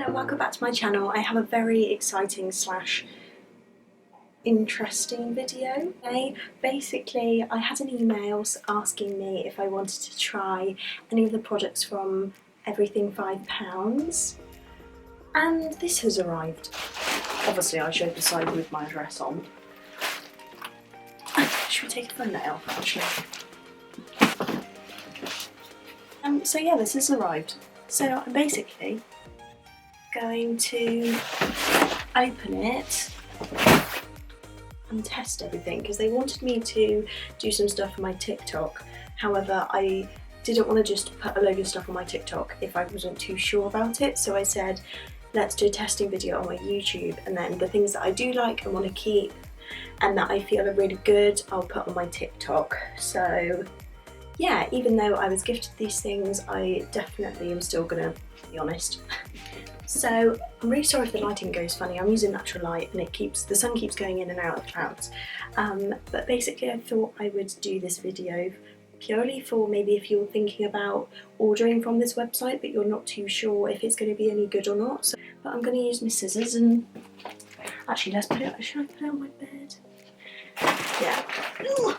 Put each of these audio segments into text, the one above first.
and welcome back to my channel. I have a very exciting slash interesting video today. Basically, I had an email asking me if I wanted to try any of the products from Everything £5, and this has arrived. Obviously I showed the side with my address on. Should we take a thumbnail actually? So yeah, this has arrived. So I'm basically going to open it and test everything because they wanted me to do some stuff for my TikTok. However, I didn't want to just put a load of stuff on my TikTok if I wasn't too sure about it, so I said let's do a testing video on my YouTube, and then the things that I do like and want to keep and that I feel are really good I'll put on my TikTok. So yeah, even though I was gifted these things, I definitely am still gonna be honest. So I'm really sorry if the lighting goes funny. I'm using natural light and the sun keeps going in and out of the clouds. But basically I thought I would do this video purely for maybe if you're thinking about ordering from this website but you're not too sure if it's going to be any good or not. So, but I'm going to use my scissors and actually let's put it, should I put it on my bed? Yeah. Ooh.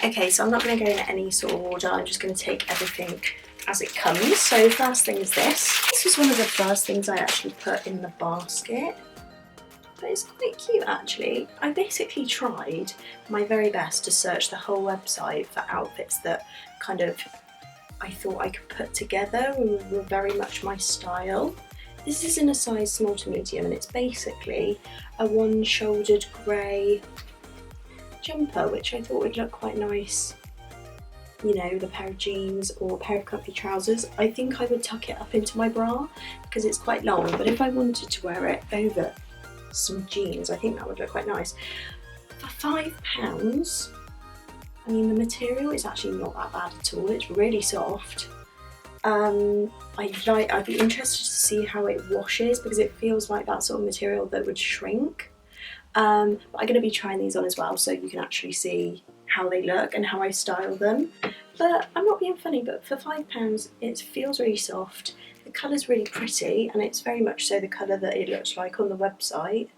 Okay, so I'm not going to go in any sort of order, I'm just going to take everything as it comes. So first thing is this. This was one of the first things I actually put in the basket, but it's quite cute actually. I basically tried my very best to search the whole website for outfits that kind of I thought I could put together and were very much my style. This is in a size small to medium and it's basically a one-shouldered grey jumper, which I thought would look quite nice, you know, with a pair of jeans or a pair of comfy trousers. I think I would tuck it up into my bra because it's quite long, but if I wanted to wear it over some jeans, I think that would look quite nice. For £5, I mean the material is actually not that bad at all, it's really soft. I'd be interested to see how it washes because it feels like that sort of material that would shrink. But I'm going to be trying these on as well so you can actually see how they look and how I style them. But I'm not being funny, but for £5 it feels really soft, the colour's really pretty and it's very much so the colour that it looks like on the website,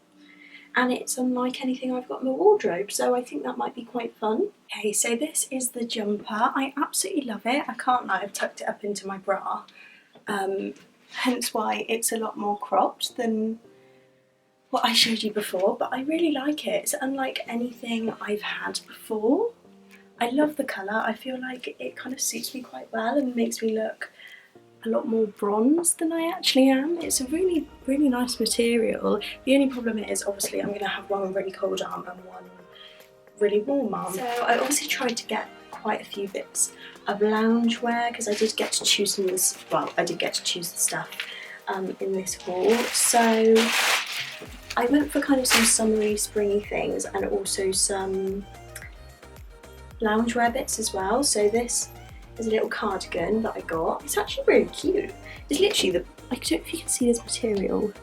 and it's unlike anything I've got in my wardrobe, so I think that might be quite fun. Okay, so this is the jumper. I absolutely love it. I can't lie, I've tucked it up into my bra, hence why it's a lot more cropped than what I showed you before, but I really like it. It's unlike anything I've had before. I love the colour. I feel like it kind of suits me quite well and makes me look a lot more bronzed than I actually am. It's a really, really nice material. The only problem is obviously I'm going to have one really cold arm and one really warm arm. So I obviously tried to get quite a few bits of loungewear because I did get to choose some of this, well, I did get to choose the stuff in this haul. So I went for kind of some summery, springy things and also some loungewear bits as well. So this is a little cardigan that I got. It's actually really cute. It's literally I don't know if you can see this material,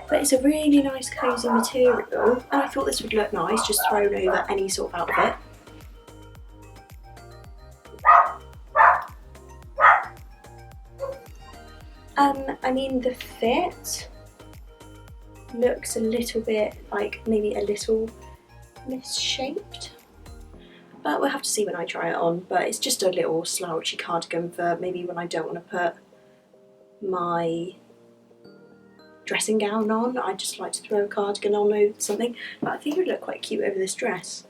but it's a really nice cosy material and I thought this would look nice just thrown over any sort of outfit. I mean the fit looks a little bit like maybe a little misshaped, but we'll have to see when I try it on. But it's just a little slouchy cardigan for maybe when I don't want to put my dressing gown on. I just like to throw a cardigan on over something, but I think it would look quite cute over this dress.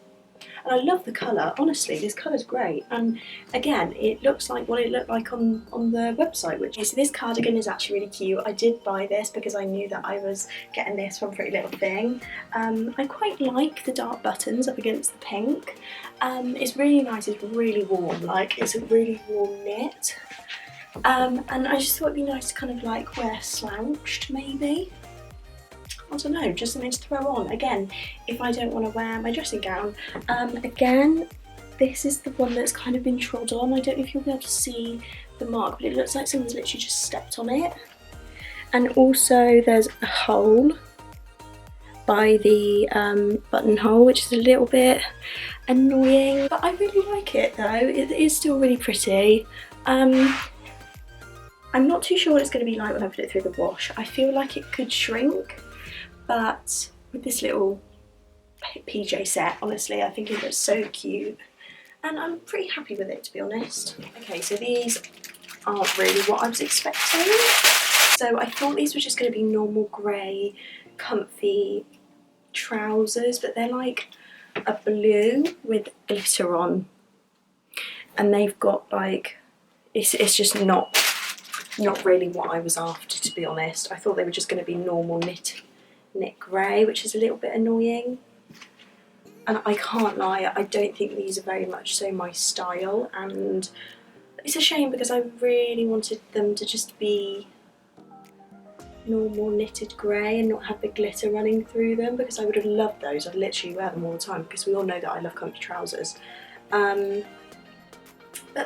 And I love the colour, honestly, this colour's great. And again, it looks like what it looked like on the website, which is, this cardigan is actually really cute. I did buy this because I knew that I was getting this from Pretty Little Thing. I quite like the dark buttons up against the pink. It's really nice, it's really warm, like it's a really warm knit. And I just thought it'd be nice to kind of like wear slouched maybe. I don't know, just something to throw on. Again, if I don't want to wear my dressing gown. Again, this is the one that's kind of been trod on. I don't know if you'll be able to see the mark, but it looks like someone's literally just stepped on it. And also there's a hole by the buttonhole, which is a little bit annoying, but I really like it though. It is still really pretty. I'm not too sure what it's going to be like when I put it through the wash. I feel like it could shrink, but with this little PJ set, honestly, I think it looks so cute. And I'm pretty happy with it, to be honest. Okay, so these aren't really what I was expecting. So I thought these were just going to be normal grey, comfy trousers, but they're like a blue with glitter on. And they've got like, it's just not really what I was after, to be honest. I thought they were just going to be normal knit grey, which is a little bit annoying. And I can't lie, I don't think these are very much so my style, and it's a shame because I really wanted them to just be normal knitted grey and not have the glitter running through them, because I would have loved those. I'd literally wear them all the time because we all know that I love comfy trousers. But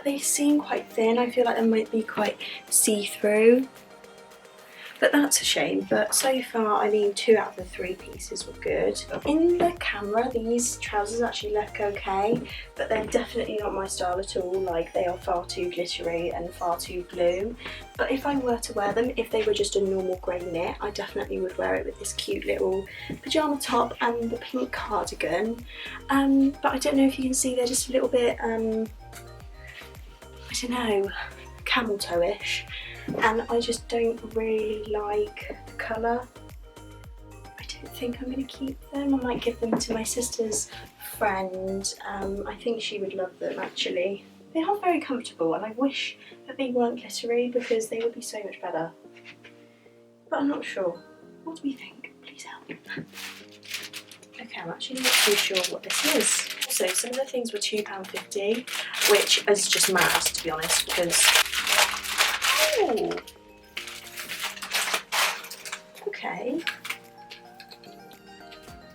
they seem quite thin. I feel like they might be quite see-through. But that's a shame. But so far, I mean, 2 out of the 3 pieces were good. In the camera, these trousers actually look okay, but they're definitely not my style at all. Like, they are far too glittery and far too blue. But if I were to wear them, if they were just a normal grey knit, I definitely would wear it with this cute little pajama top and the pink cardigan. But I don't know if you can see, they're just a little bit, I don't know, camel toe-ish. And I just don't really like the colour. I don't think I'm going to keep them. I might give them to my sister's friend. I think she would love them, actually. They are very comfortable, and I wish that they weren't glittery because they would be so much better. But I'm not sure. What do we think? Please help. Okay, I'm actually not too sure what this is. Also, some of the things were £2.50, which is just mad, to be honest, because... Oh. Okay.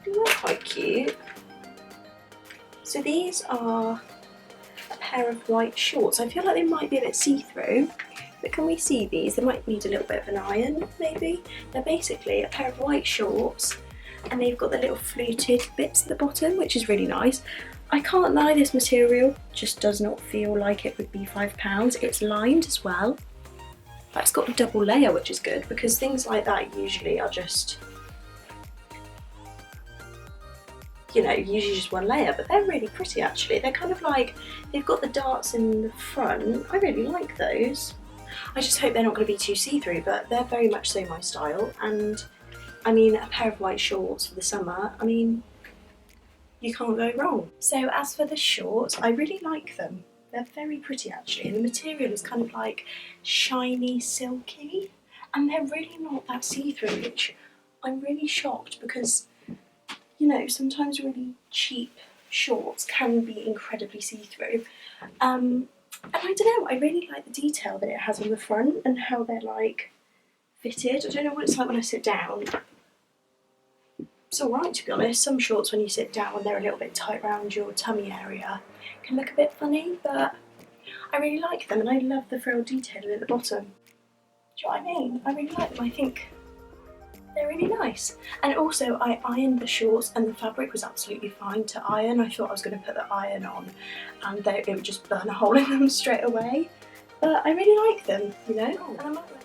They're quite cute. So these are a pair of white shorts. I feel like they might be a bit see-through, but can we see these? They might need a little bit of an iron, maybe. They're basically a pair of white shorts, and they've got the little fluted bits at the bottom, which is really nice. I can't lie, this material just does not feel like it would be £5. It's lined as well. But it's got a double layer, which is good, because things like that usually are just, you know, usually just one layer, but they're really pretty actually. They're kind of like, they've got the darts in the front. I really like those. I just hope they're not going to be too see-through, but they're very much so my style. And I mean, a pair of white shorts for the summer, I mean, you can't go wrong. So as for the shorts, I really like them. They're very pretty actually, and the material is kind of like shiny, silky, and they're really not that see-through, which I'm really shocked because, you know, sometimes really cheap shorts can be incredibly see-through. And I don't know, I really like the detail that it has on the front and how they're like fitted. I don't know what it's like when I sit down. It's alright, to be honest. Some shorts when you sit down, they're a little bit tight around your tummy area, can look a bit funny, but I really like them, and I love the frill detailing at the bottom. Do you know what I mean? I really like them. I think they're really nice. And also, I ironed the shorts, and the fabric was absolutely fine to iron. I thought I was going to put the iron on, and it would just burn a hole in them straight away. But I really like them, you know. And I like them.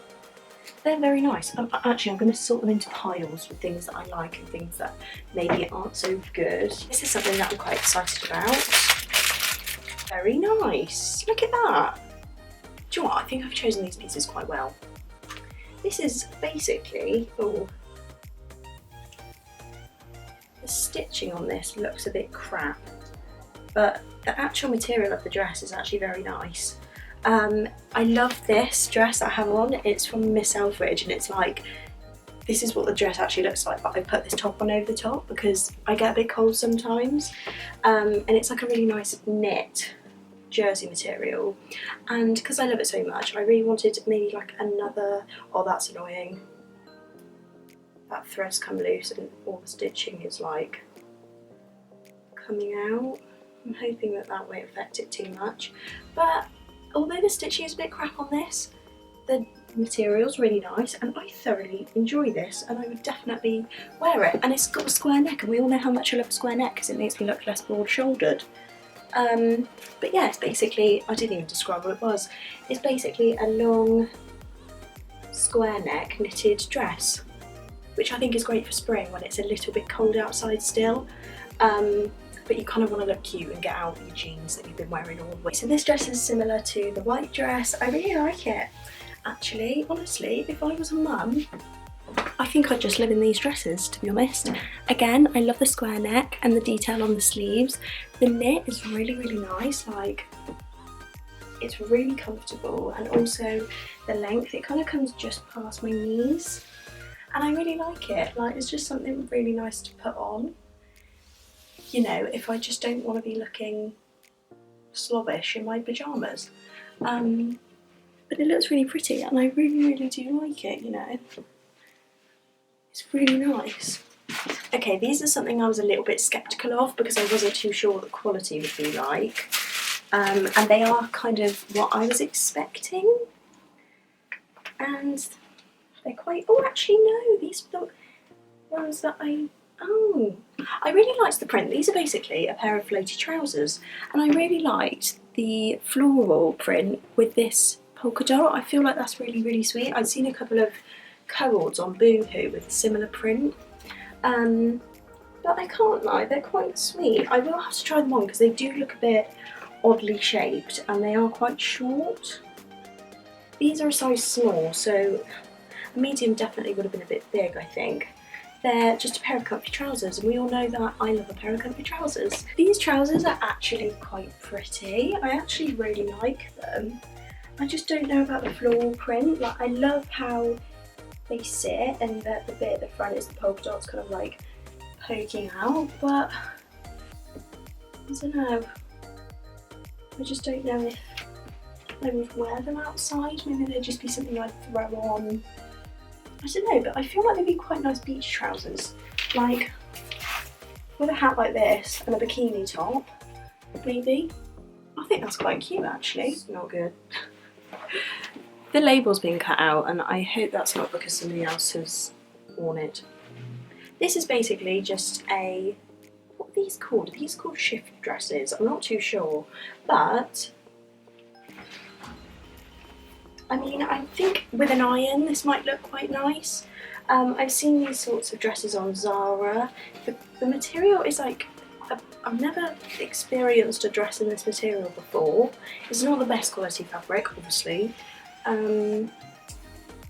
They're very nice. Actually, I'm going to sort them into piles with things that I like and things that maybe aren't so good. This is something that I'm quite excited about. Very nice. Look at that. Do you know what? I think I've chosen these pieces quite well. This is basically... Oh. The stitching on this looks a bit crap, but the actual material of the dress is actually very nice. I love this dress I have on. It's from Miss Selfridge, and it's like, this is what the dress actually looks like, but I put this top on over the top because I get a bit cold sometimes. And it's like a really nice knit jersey material, and because I love it so much, I really wanted maybe like another... Oh, that's annoying. That thread's come loose and all the stitching is like coming out. I'm hoping that that won't affect it too much, but although the stitching is a bit crap on this, the material's really nice, and I thoroughly enjoy this, and I would definitely wear it. And it's got a square neck, and we all know how much I love a square neck because it makes me look less broad-shouldered. But yeah, it's basically, I didn't even describe what it was. It's basically a long square neck knitted dress, which I think is great for spring when it's a little bit cold outside still. But you kind of want to look cute and get out your jeans that you've been wearing all the way. So this dress is similar to the white dress. I really like it. Actually, honestly, if I was a mum, I think I'd just live in these dresses, to be honest. Again, I love the square neck and the detail on the sleeves. The knit is really, really nice. Like, it's really comfortable, and also the length, it kind of comes just past my knees. And I really like it. Like, it's just something really nice to put on. You know, if I just don't want to be looking slobbish in my pyjamas. But it looks really pretty, and I really, really do like it, you know. It's really nice. Okay, these are something I was a little bit sceptical of because I wasn't too sure what the quality would be like. And they are kind of what I was expecting. And they're quite, oh actually no, these are the ones that I really liked the print. These are basically a pair of floaty trousers, and I really liked the floral print with this polka dot. I feel like that's really, really sweet. I'd seen a couple of co-ords on Boohoo with a similar print, but I can't lie, they're quite sweet. I will have to try them on because they do look a bit oddly shaped and they are quite short. These are a size small, so a medium definitely would have been a bit big, I think. They're just a pair of comfy trousers, and we all know that I love a pair of comfy trousers. These trousers are actually quite pretty. I actually really like them. I just don't know about the floral print. Like, I love how they sit, and the bit at the front is the polka dots kind of like poking out, but I don't know. I just don't know if I would wear them outside. Maybe they'd just be something I'd throw on. I don't know, but I feel like they'd be quite nice beach trousers. Like, with a hat like this and a bikini top, maybe. I think that's quite cute actually. It's not good. The label's been cut out, and I hope that's not because somebody else has worn it. This is basically just a, what are these called? Are these called shift dresses? I'm not too sure, but I mean, I think with an iron this might look quite nice. I've seen these sorts of dresses on Zara. The material is like, I've never experienced a dress in this material before. It's not the best quality fabric, obviously.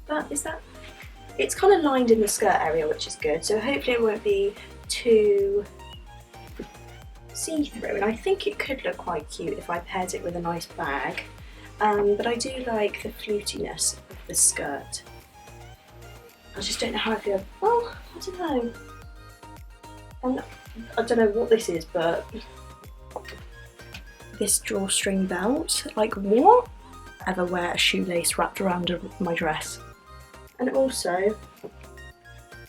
But it's kind of lined in the skirt area, which is good. So hopefully it won't be too see-through. And I think it could look quite cute if I paired it with a nice bag. But I do like the flutiness of the skirt. I just don't know how I feel. Well, I don't know. I don't know what this is, but this drawstring belt, like what? Ever wear a shoelace wrapped around my dress? And also,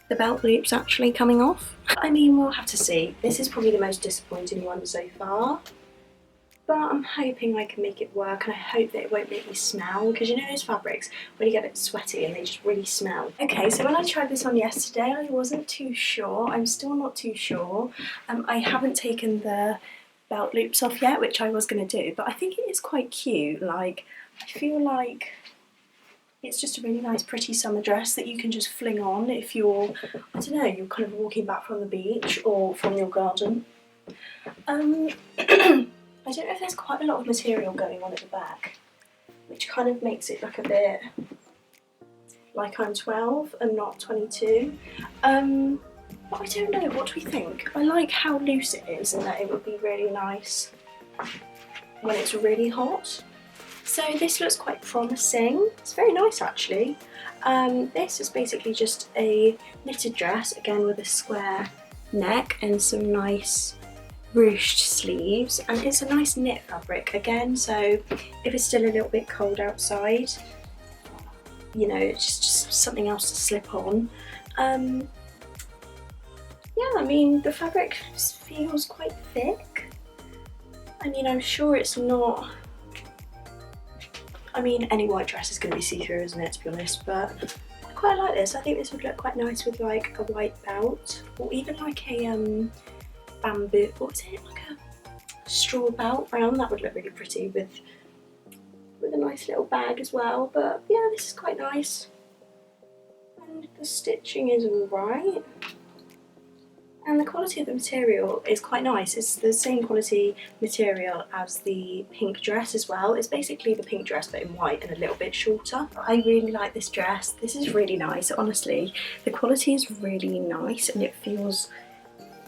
the belt loop's actually coming off. I mean, we'll have to see. This is probably the most disappointing one so far. But I'm hoping I can make it work, and I hope that it won't make me smell, because you know those fabrics when you get a bit sweaty and they just really smell. Okay, so when I tried this on yesterday, I wasn't too sure. I'm still not too sure. I haven't taken the belt loops off yet, which I was going to do, but I think it is quite cute. Like, I feel like it's just a really nice pretty summer dress that you can just fling on if you're, I don't know, you're kind of walking back from the beach or from your garden. I don't know if there's quite a lot of material going on at the back, which kind of makes it look a bit like I'm 12 and not 22. But I don't know, what do we think? I like how loose it is and that it would be really nice when it's really hot. So this looks quite promising. It's very nice actually. This is basically just a knitted dress, again with a square neck and some nice ruched sleeves, and it's a nice knit fabric again, so if it's still a little bit cold outside, you know, it's just something else to slip on. Yeah, I mean, the fabric feels quite thick. I mean, I'm sure it's not, I mean, any white dress is going to be see-through, isn't it, to be honest, but I quite like this. I think this would look quite nice with like a white belt, or even like a bamboo, what is it, like a straw belt round. That would look really pretty with a nice little bag as well. But yeah, this is quite nice. The stitching is alright. And the quality of the material is quite nice. It's the same quality material as the pink dress as well. It's basically the pink dress but in white and a little bit shorter. I really like this dress. This is really nice, honestly. The quality is really nice and it feels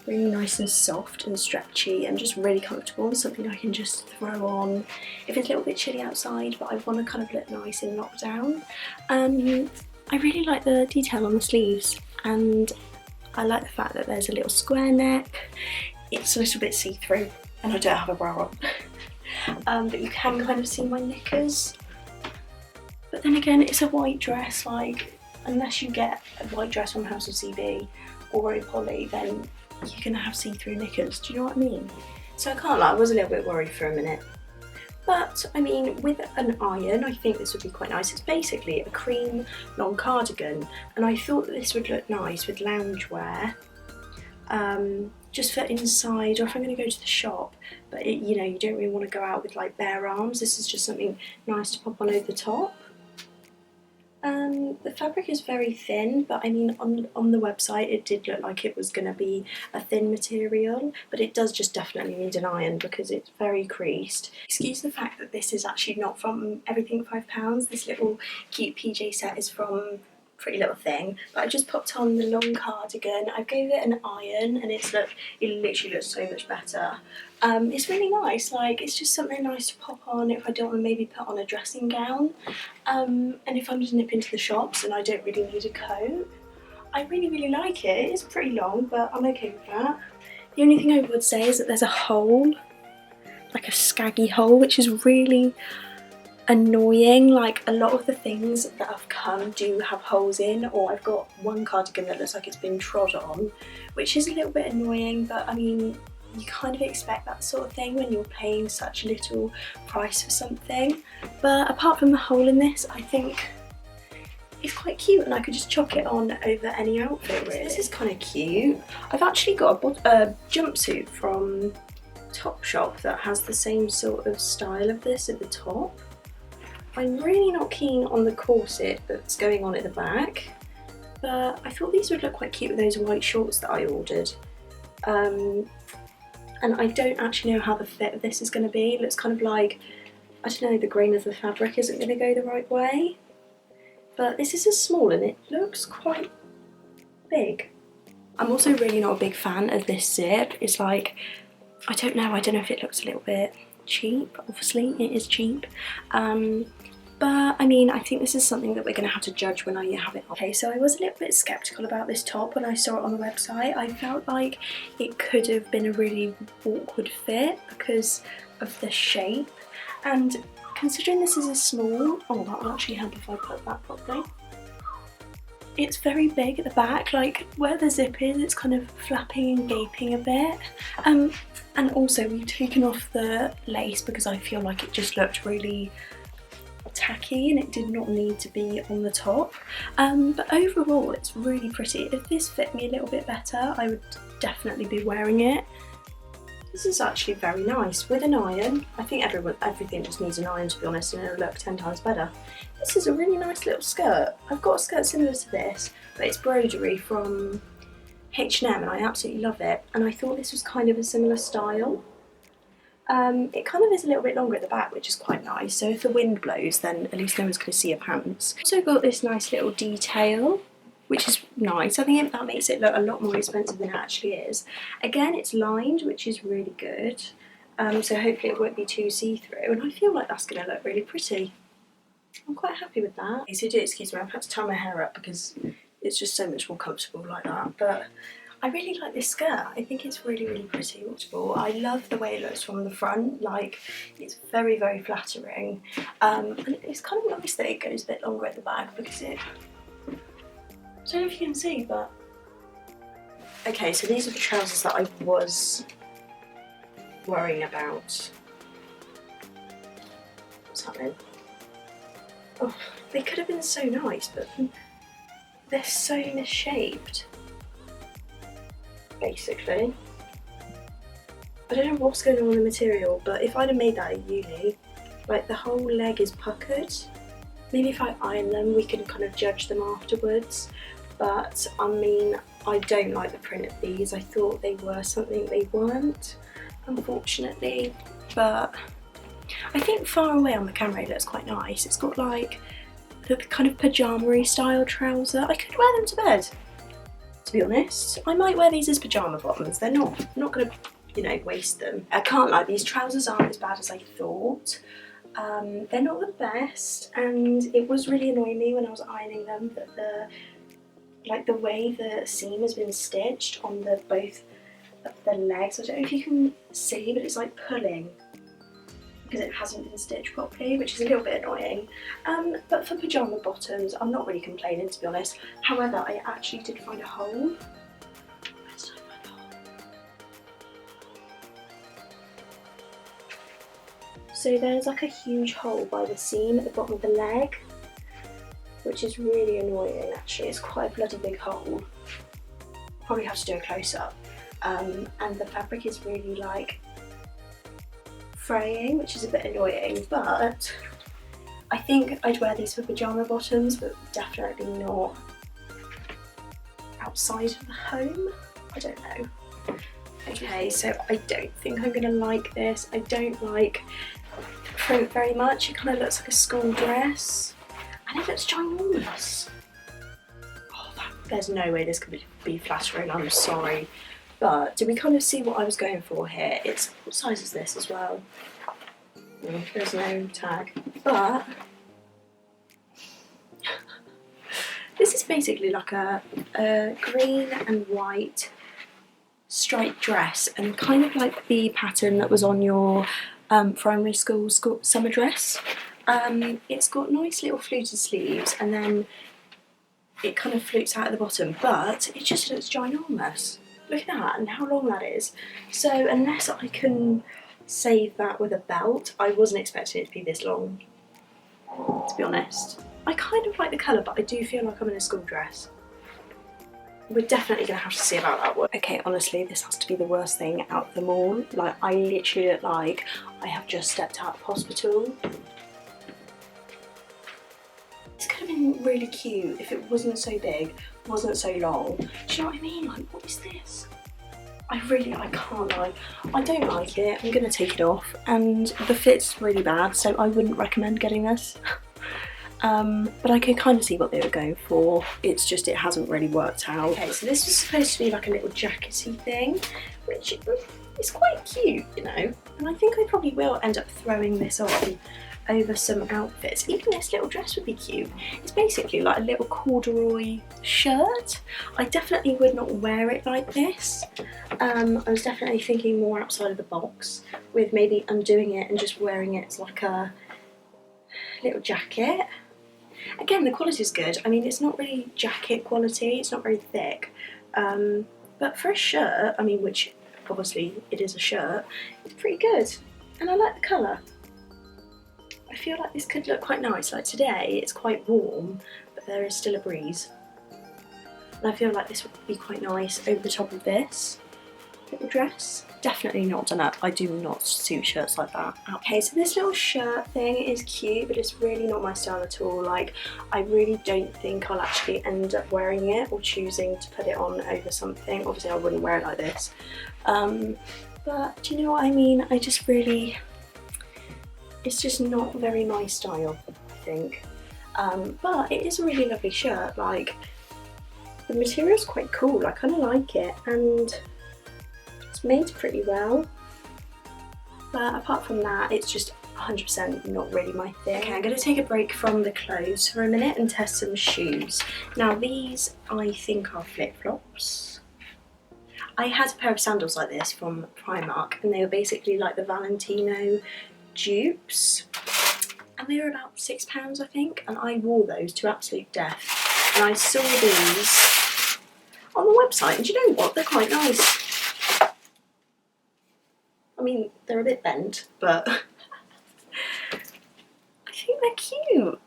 really nice and soft and stretchy and just really comfortable and something I can just throw on if it's a little bit chilly outside but I want to kind of look nice in lockdown. I really like the detail on the sleeves and I like the fact that there's a little square neck. It's a little bit see-through and I don't have a bra on. But you can kind of see my knickers. But then again, it's a white dress, like unless you get a white dress from House of CB or Royal Polly, then you're gonna have see-through knickers, do you know what I mean? So I can't lie, I was a little bit worried for a minute. But I mean, with an iron, I think this would be quite nice. It's basically a cream long cardigan, and I thought that this would look nice with loungewear, just for inside, or if I'm going to go to the shop. But you know, you don't really want to go out with like bare arms. This is just something nice to pop on over the top. The fabric is very thin, but I mean on the website it did look like it was going to be a thin material, but it does just definitely need an iron because it's very creased. Excuse the fact that this is actually not from Everything £5. This little cute PJ set is from Pretty Little Thing, but I just popped on the long cardigan. I gave it an iron and it literally looks so much better. It's really nice, like it's just something nice to pop on if I don't want to maybe put on a dressing gown, and if I'm just nip into the shops and I don't really need a coat. I really like it. It's pretty long, but I'm okay with that. The only thing I would say is that there's a hole, like a scaggy hole, which is really annoying. Like a lot of the things that have come do have holes in, or I've got one cardigan that looks like it's been trod on, which is a little bit annoying, but I mean you kind of expect that sort of thing when you're paying such little price for something. But apart from the hole in this, I think it's quite cute and I could just chuck it on over any outfit really. This is kind of cute. I've actually got a jumpsuit from Topshop that has the same sort of style of this at the top. I'm really not keen on the corset that's going on at the back, but I thought these would look quite cute with those white shorts that I ordered. And I don't actually know how the fit of this is going to be. It looks kind of like, I don't know, the grain of the fabric isn't going to go the right way. But this is a small and it looks quite big. I'm also really not a big fan of this zip. It's like, I don't know if it looks a little bit cheap. Obviously it is cheap. But I mean, I think this is something that we're going to have to judge when I have it on. Okay, so I was a little bit sceptical about this top when I saw it on the website. I felt like it could have been a really awkward fit because of the shape. And considering this is a small, oh, that will actually help if I put that properly. It's very big at the back, like where the zip is, it's kind of flapping and gaping a bit. And also we've taken off the lace because I feel like it just looked really tacky and it did not need to be on the top. But overall it's really pretty. If this fit me a little bit better, I would definitely be wearing it. This is actually very nice with an iron. I think everything just needs an iron, to be honest, and it'll look 10 times better. This is a really nice little skirt. I've got a skirt similar to this, but it's Broderie from H&M and I absolutely love it. And I thought this was kind of a similar style. It kind of is a little bit longer at the back, which is quite nice, so if the wind blows then at least no one's going to see your pants. Also got this nice little detail, which is nice. I think that makes it look a lot more expensive than it actually is. Again, it's lined, which is really good, so hopefully it won't be too see-through, and I feel like that's going to look really pretty. I'm quite happy with that. Okay, so do excuse me, I've had to tie my hair up because it's just so much more comfortable like that, but I really like this skirt. I think it's really pretty. I love the way it looks from the front, like it's very flattering, and it's kind of nice that it goes a bit longer at the back because it, I don't know if you can see, but okay, so these are the trousers that I was worrying about. What's happening? Oh, they could have been so nice, but they're so misshaped. Basically, I don't know what's going on with the material, but if I'd have made that at uni, like the whole leg is puckered. Maybe if I iron them we can kind of judge them afterwards, but I mean, I don't like the print of these. I thought they were something they weren't, unfortunately, but I think far away on the camera it looks quite nice. It's got like the kind of pajama-y style trouser. I could wear them to bed, to be honest. I might wear these as pajama bottoms. They're not gonna, you know, waste them. I can't lie, these trousers aren't as bad as I thought. They're not the best, and it was really annoying me when I was ironing them that the way the seam has been stitched on both of the legs. I don't know if you can see, but it's like pulling because it hasn't been stitched properly, which is a little bit annoying. But for pajama bottoms, I'm not really complaining, to be honest. However, I actually did find a hole. Where did I find a hole? So there's like a huge hole by the seam at the bottom of the leg, which is really annoying actually. It's quite a bloody big hole. Probably have to do a close-up. And the fabric is really like fraying, which is a bit annoying, but I think I'd wear these for pajama bottoms, but definitely not outside of the home. I don't know. Okay, so I don't think I'm gonna like this. I don't like the print very much. It kind of looks like a school dress, and it looks ginormous. Oh, there's no way this could be flattering, I'm sorry. But do we kind of see what I was going for here? It's, what size is this as well? There's no tag. But this is basically like a green and white striped dress, and kind of like the pattern that was on your primary school summer dress. It's got nice little fluted sleeves, and then it kind of flutes out at the bottom, but it just looks ginormous. Look at that, and how long that is. So unless I can save that with a belt, I wasn't expecting it to be this long, to be honest. I kind of like the colour, but I do feel like I'm in a school dress. We're definitely going to have to see about that one. Okay, honestly, this has to be the worst thing out of them all. Like, I literally look like I have just stepped out of hospital. This could have been really cute if it wasn't so big, wasn't so long. Do you know what I mean? Like, what is this? I can't lie. I don't like it. I'm going to take it off, and the fit's really bad, so I wouldn't recommend getting this. But I can kind of see what they were going for. It's just it hasn't really worked out. Okay, so this was supposed to be like a little jackety thing, which is quite cute, you know. And I think I probably will end up throwing this on over some outfits. Even this little dress would be cute. It's basically like a little corduroy shirt. I definitely would not wear it like this. I was definitely thinking more outside of the box, with maybe undoing it and just wearing it as like a little jacket. Again, the quality is good. I mean, it's not really jacket quality, it's not very thick. But for a shirt, I mean, which obviously it is a shirt, it's pretty good. And I like the colour. I feel like this could look quite nice. Like today, it's quite warm, but there is still a breeze. And I feel like this would be quite nice over the top of this little dress. Definitely not done up. I do not suit shirts like that. Okay, so this little shirt thing is cute, but it's really not my style at all. Like, I really don't think I'll actually end up wearing it or choosing to put it on over something. Obviously, I wouldn't wear it like this. But do you know what I mean? I just really... It's just not very my style, I think. But it is a really lovely shirt. Like, the material's quite cool. I kind of like it, and it's made pretty well. But apart from that, it's just 100% not really my thing. Okay, I'm going to take a break from the clothes for a minute and test some shoes. Now, these I think are flip-flops. I had a pair of sandals like this from Primark, and they were basically like the Valentino dupes, and they were about £6, I think, and I wore those to absolute death. And I saw these on the website, and do you know what? They're quite nice. I mean, they're a bit bent, but I think they're cute.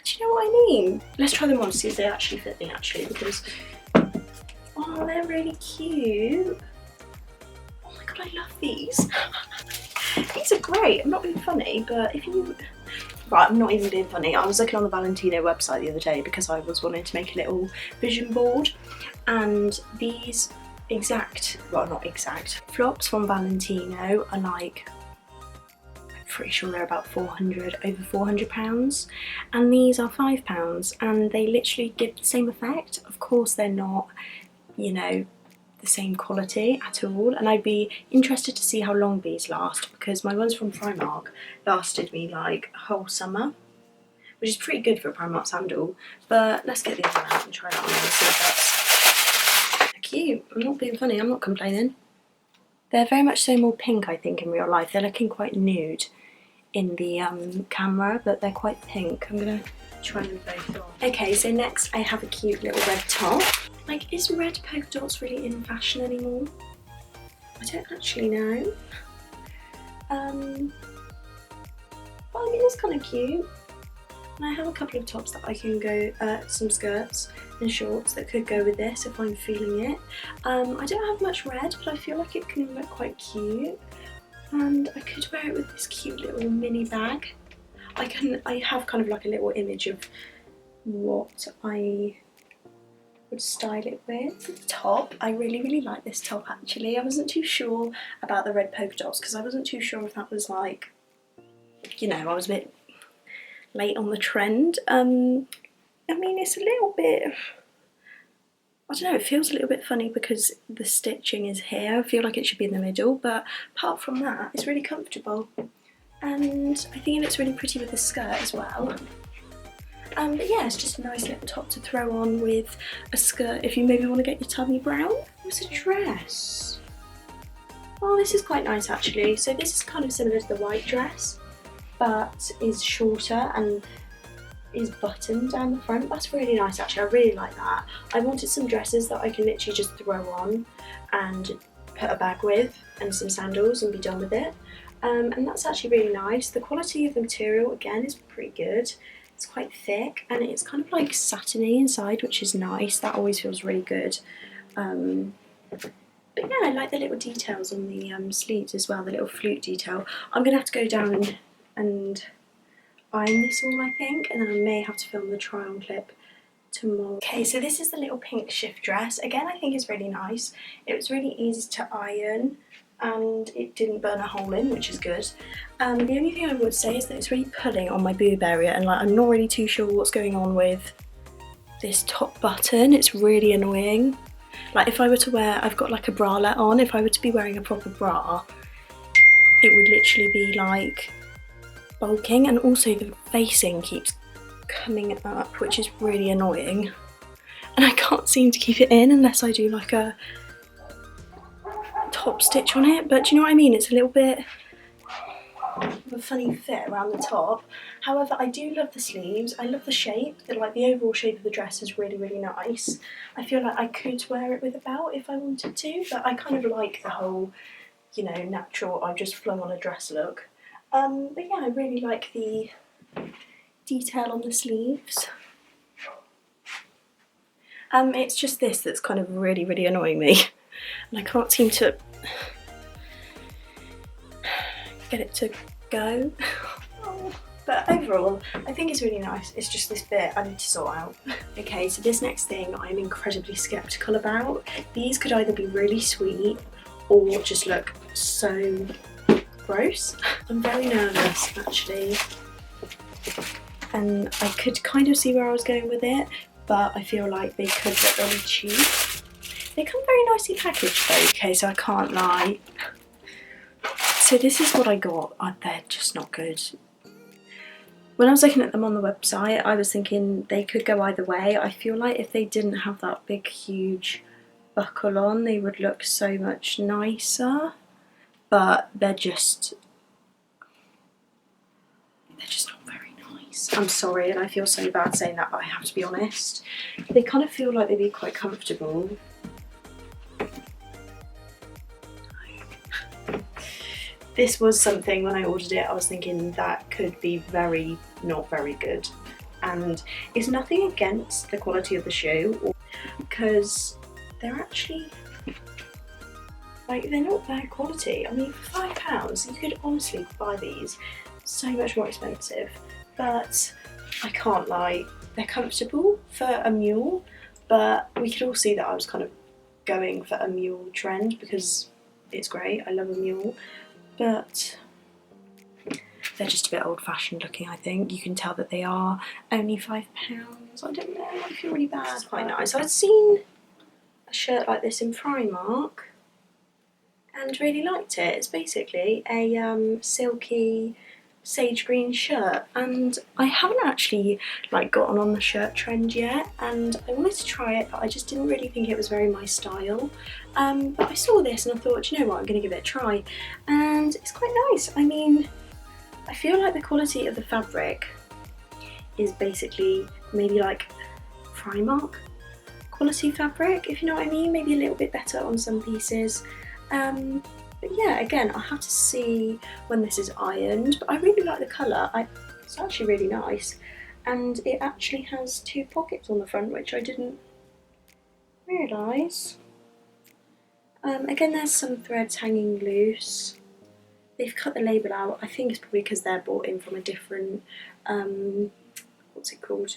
Do you know what I mean? Let's try them on to see if they actually fit me, actually, because oh, they're really cute. I love these. These are great. I'm not being funny, but if you... Right, I'm not even being funny. I was looking on the Valentino website the other day because I was wanting to make a little vision board, and these exact, well not exact, flops from Valentino are like, I'm pretty sure they're about over £400, and these are £5, and they literally give the same effect. Of course they're not, you know, the same quality at all, and I'd be interested to see how long these last, because my ones from Primark lasted me like a whole summer, which is pretty good for a Primark sandal. But let's get the other one out and try that one and see if that's cute. I'm not being funny, I'm not complaining. They're very much so more pink, I think, in real life. They're looking quite nude in the camera, but they're quite pink. I'm gonna try them both on. Okay, so next I have a cute little red top. Like, is red polka dots really in fashion anymore? I don't actually know. But I mean, it's kind of cute. And I have a couple of tops that I can go, some skirts and shorts that could go with this if I'm feeling it. I don't have much red, but I feel like it can look quite cute. And I could wear it with this cute little mini bag. I have kind of like a little image of what I would style it with. The top, I really like this top actually. I wasn't too sure about the red polka dots because I wasn't too sure if that was like, you know, I was a bit late on the trend. I mean, it's a little bit, I don't know, it feels a little bit funny because the stitching is here. I feel like it should be in the middle, but apart from that, it's really comfortable. And I think it looks really pretty with the skirt as well. But yeah, it's just a nice little top to throw on with a skirt if you maybe want to get your tummy brown. What's a dress? Oh, this is quite nice actually. So this is kind of similar to the white dress, but is shorter and is buttoned down the front. That's really nice actually, I really like that. I wanted some dresses that I can literally just throw on and put a bag with and some sandals and be done with it. And that's actually really nice. The quality of the material again is pretty good. It's quite thick and it's kind of like satiny inside, which is nice. That always feels really good. But yeah, I like the little details on the sleeves as well, the little flute detail. I'm gonna have to go down and iron this all, I think, and then I may have to film the try on clip tomorrow. Okay, so this is the little pink shift dress. Again, I think it's really nice. It was really easy to iron and it didn't burn a hole in, which is good. The only thing I would say is that it's really pulling on my boob area, and like I'm not really too sure what's going on with this top button. It's really annoying. Like if I were to wear, I've got like a bralette on, if I were to be wearing a proper bra, it would literally be like bulking, and also the facing keeps coming up, which is really annoying. And I can't seem to keep it in unless I do like a top stitch on it, but do you know what I mean? It's a little bit of a funny fit around the top. However, I do love the sleeves. I love the shape. Like the overall shape of the dress is really nice. I feel like I could wear it with a belt if I wanted to, but I kind of like the whole, you know, natural I've just flung on a dress look. But yeah, I really like the detail on the sleeves. It's just this that's kind of really annoying me, and I can't seem to get it to go. But overall, I think it's really nice. It's just this bit I need to sort out. Okay, so this next thing I'm incredibly skeptical about. These could either be really sweet or just look so gross. I'm very nervous actually, and I could kind of see where I was going with it, but I feel like they could look really cheap. They come very nicely packaged though, okay, so I can't lie. So this is what I got. They're just not good. When I was looking at them on the website, I was thinking they could go either way. I feel like if they didn't have that big, huge buckle on, they would look so much nicer. But they're just not very nice. I'm sorry, and I feel so bad saying that, but I have to be honest. They kind of feel like they'd be quite comfortable. This was something when I ordered it, I was thinking that could be not very good. And it's nothing against the quality of the shoe, because they're actually Like, they're not bad quality. I mean, for £5 you could honestly buy these so much more expensive, but I can't lie, they're comfortable for a mule, but we could all see that I was kind of going for a mule trend because it's great, I love a mule, but they're just a bit old-fashioned looking, I think. You can tell that they are only £5. I don't know, I feel really bad. It's quite nice. I'd seen a shirt like this in Primark and really liked it. It's basically a silky sage green shirt, and I haven't actually like gotten on the shirt trend yet, and I wanted to try it, but I just didn't really think it was very my style. But I saw this and I thought, you know what, I'm going to give it a try, and it's quite nice. I mean, I feel like the quality of the fabric is basically maybe like Primark quality fabric, if you know what I mean, maybe a little bit better on some pieces. But yeah, again, I'll have to see when this is ironed, but I really like the colour. It's actually really nice, and it actually has 2 pockets on the front, which I didn't realise. Again, there's some threads hanging loose. They've cut the label out. I think it's probably because they're bought in from a different, what's it called?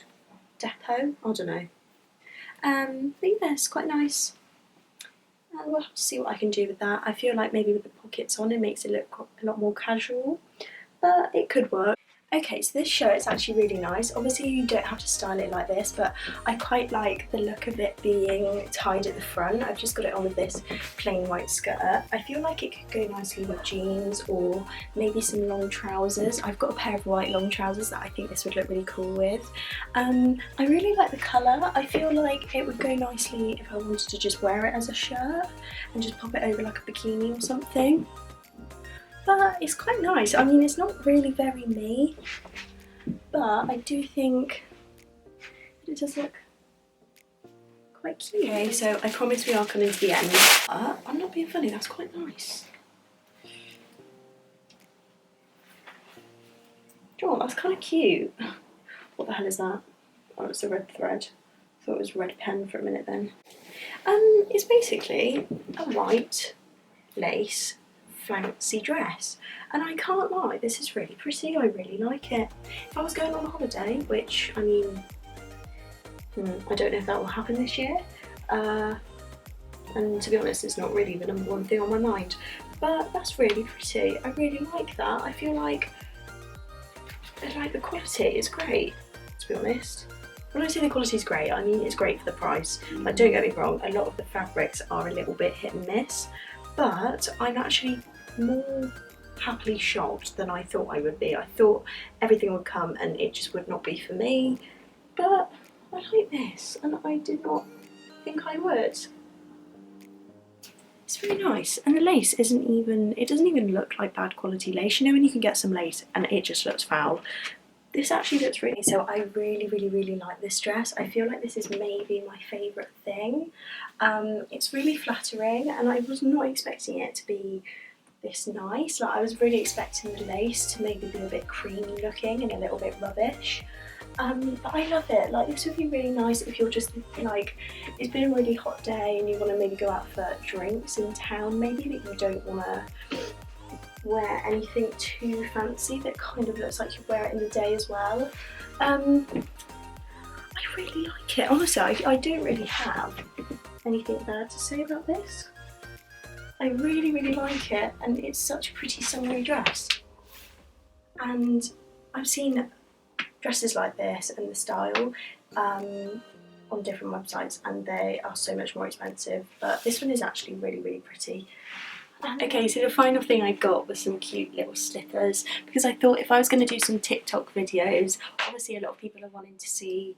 Depot? I don't know. But yeah, it's quite nice. And we'll have to see what I can do with that. I feel like maybe with the pockets on it makes it look a lot more casual, but it could work. Okay, so this shirt is actually really nice. Obviously you don't have to style it like this, but I quite like the look of it being tied at the front. I've just got it on with this plain white skirt. I feel like it could go nicely with jeans or maybe some long trousers. I've got a pair of white long trousers that I think this would look really cool with. I really like the colour. I feel like it would go nicely if I wanted to just wear it as a shirt and just pop it over like a bikini or something. But it's quite nice. I mean, it's not really very me, but I do think it does look quite cute. Okay, so I promise we are coming to the end. I'm not being funny, that's quite nice. Do you know what, that's kind of cute. What the hell is that? Oh, it's a red thread. I thought it was red pen for a minute then. It's basically a white lace fancy dress, and I can't lie, this is really pretty. I really like it. If I was going on a holiday, which I mean, I don't know if that will happen this year, and to be honest it's not really the #1 thing on my mind, but that's really pretty. I really like that. I feel like the quality is great, to be honest. When I say the quality is great, I mean it's great for the price. Like, don't get me wrong, a lot of the fabrics are a little bit hit and miss, but I'm actually more happily shocked than I thought I would be. I thought everything would come and it just would not be for me, but I like this and I did not think I would. It's very nice, and the lace it doesn't even look like bad quality lace. You know when you can get some lace and it just looks foul? This actually looks really, so I really like this dress. I feel like this is maybe my favourite thing. It's really flattering, and I was not expecting it to be this nice. Like, I was really expecting the lace to maybe be a bit creamy looking and a little bit rubbish. But I love it. Like, this would be really nice if you're just like, it's been a really hot day and you want to maybe go out for drinks in town maybe, but you don't want to wear anything too fancy that kind of looks like you wear it in the day as well. I really like it. Honestly, I don't really have anything bad to say about this. I really like it, and it's such a pretty summery dress. And I've seen dresses like this and the style on different websites, and they are so much more expensive, but this one is actually really pretty. Okay, so the final thing I got was some cute little slippers, because I thought if I was going to do some TikTok videos, obviously a lot of people are wanting to see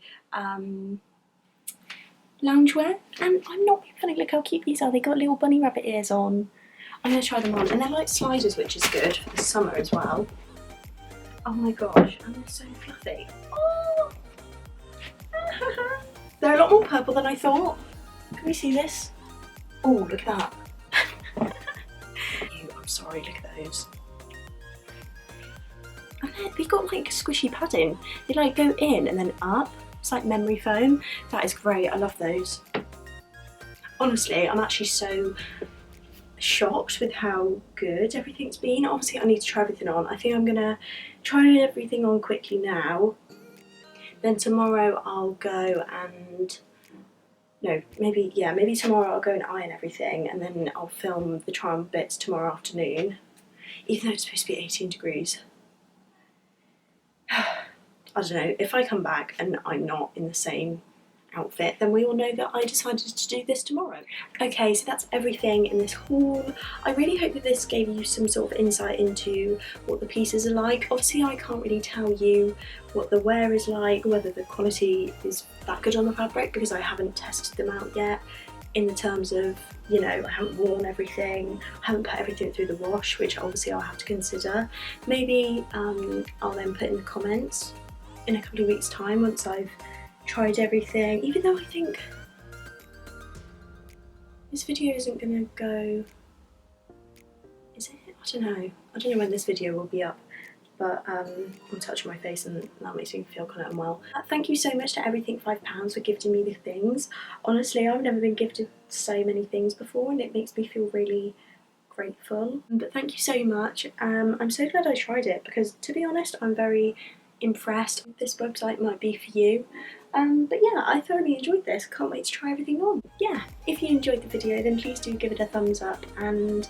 loungewear, and I'm not being funny, look how cute these are. They got little bunny rabbit ears on. I'm going to try them on, and they're like sliders, which is good for the summer as well. Oh my gosh, and they're so fluffy. Oh! They're a lot more purple than I thought. Can we see this? Oh, look at that. I'm sorry, look at those. And they've got like squishy padding. They like go in and then up. It's like memory foam. That is great, I love those. Honestly, I'm actually so shocked with how good everything's been. Obviously I need to try everything on. I think I'm gonna try everything on quickly now, then tomorrow I'll go and maybe tomorrow I'll go and iron everything, and then I'll film the try on bits tomorrow afternoon, even though it's supposed to be 18 degrees. I don't know, if I come back and I'm not in the same outfit, then we all know that I decided to do this tomorrow. Okay, so that's everything in this haul. I really hope that this gave you some sort of insight into what the pieces are like. Obviously I can't really tell you what the wear is like, whether the quality is that good on the fabric, because I haven't tested them out yet in the terms of, you know, I haven't worn everything, I haven't put everything through the wash, which obviously I'll have to consider. Maybe I'll then put in the comments in a couple of weeks' time once I've tried everything, even though I think this video isn't gonna go, is it? I don't know when this video will be up, but I'm touching my face and that makes me feel kind of unwell. Thank you so much to Everything £5 for gifting me the things. Honestly, I've never been gifted so many things before and it makes me feel really grateful. But thank you so much. I'm so glad I tried it, because to be honest, I'm very impressed. This website might be for you. But yeah, I thoroughly enjoyed this. Can't wait to try everything on. Yeah, if you enjoyed the video then please do give it a thumbs up, and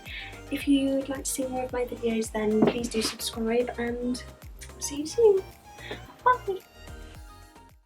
if you'd like to see more of my videos then please do subscribe, and see you soon. Bye!